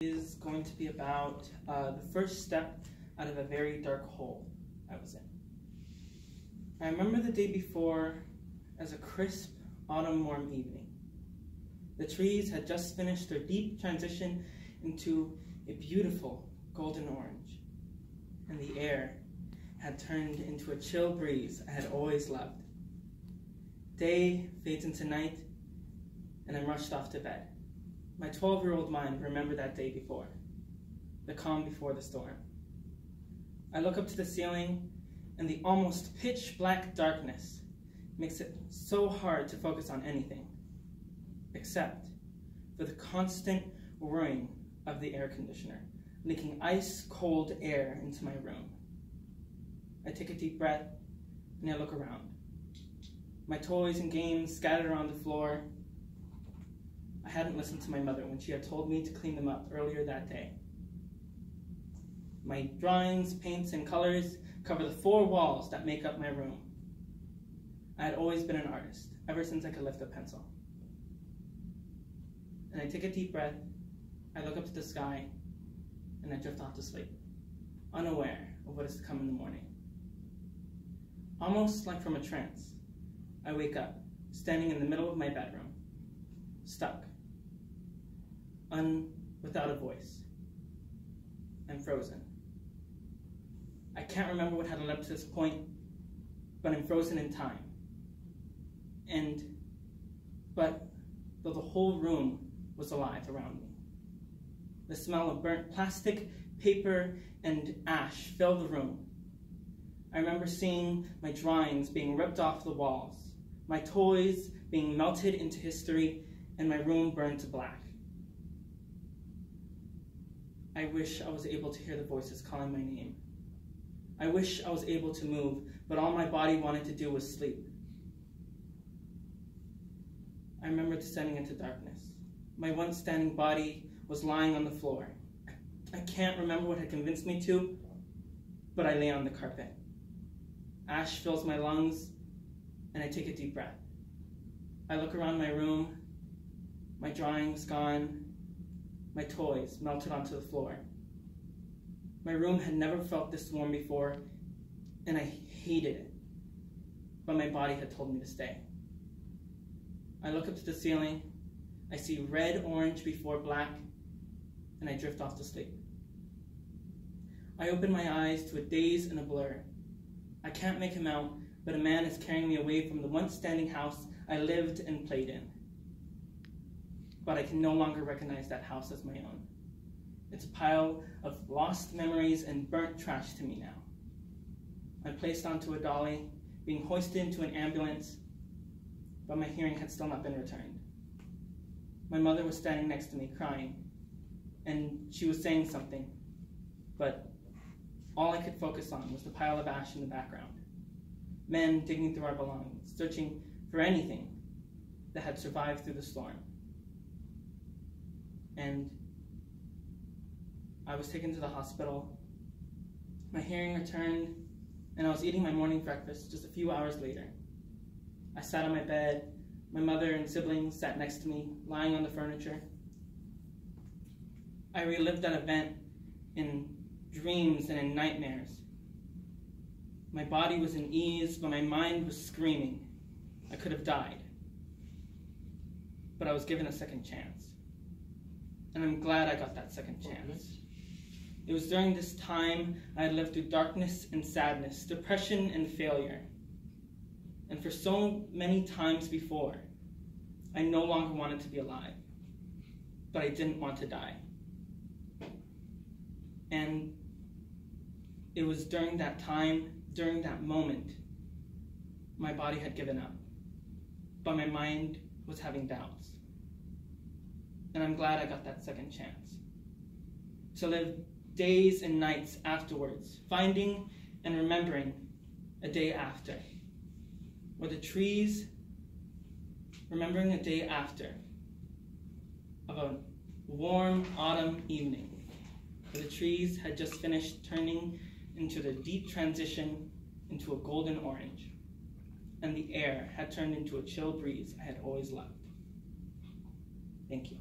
Is going to be about the first step out of a very dark hole I was in. I remember the day before as a crisp autumn warm evening. The trees had just finished their deep transition into a beautiful golden orange, and the air had turned into a chill breeze I had always loved. Day fades into night, and I'm rushed off to bed. My 12-year-old mind remembered that day before, the calm before the storm. I look up to the ceiling, and the almost pitch-black darkness makes it so hard to focus on anything, except for the constant whirring of the air conditioner, leaking ice-cold air into my room. I take a deep breath, and I look around. My toys and games scattered around the floor. I hadn't listened to my mother when she had told me to clean them up earlier that day. My drawings, paints, and colors cover the 4 walls that make up my room. I had always been an artist, ever since I could lift a pencil. And I take a deep breath, I look up to the sky, and I drift off to sleep, unaware of what is to come in the morning. Almost like from a trance, I wake up, standing in the middle of my bedroom, stuck, without a voice. I'm frozen. I can't remember what had led up to this point, but I'm frozen in time. But though the whole room was alive around me, the smell of burnt plastic, paper, and ash filled the room. I remember seeing my drawings being ripped off the walls, my toys being melted into history, and my room burned to black. I wish I was able to hear the voices calling my name. I wish I was able to move, but all my body wanted to do was sleep. I remember descending into darkness. My once standing body was lying on the floor. I can't remember what had convinced me to, but I lay on the carpet. Ash fills my lungs, and I take a deep breath. I look around my room, my drawings gone, my toys melted onto the floor. My room had never felt this warm before, and I hated it, but my body had told me to stay. I look up to the ceiling, I see red, orange before black, and I drift off to sleep. I open my eyes to a daze and a blur. I can't make him out, but a man is carrying me away from the once standing house I lived and played in. But I can no longer recognize that house as my own. It's a pile of lost memories and burnt trash to me now. I'm placed onto a dolly, being hoisted into an ambulance, but my hearing had still not been returned. My mother was standing next to me, crying, and she was saying something, but all I could focus on was the pile of ash in the background. Men digging through our belongings, searching for anything that had survived through the storm. And I was taken to the hospital. My hearing returned, and I was eating my morning breakfast just a few hours later. I sat on my bed. My mother and siblings sat next to me, lying on the furniture. I relived that event in dreams and in nightmares. My body was in ease, but my mind was screaming. I could have died. But I was given a second chance. And I'm glad I got that second chance. It was during this time I had lived through darkness and sadness, depression and failure. And for so many times before, I no longer wanted to be alive, but I didn't want to die. And it was during that time, during that moment, my body had given up, but my mind was having doubts. And I'm glad I got that second chance to live days and nights afterwards, finding and remembering a day after, where the trees, remembering a day after of a warm autumn evening, where the trees had just finished turning into the deep transition into a golden orange, and the air had turned into a chill breeze I had always loved. Thank you.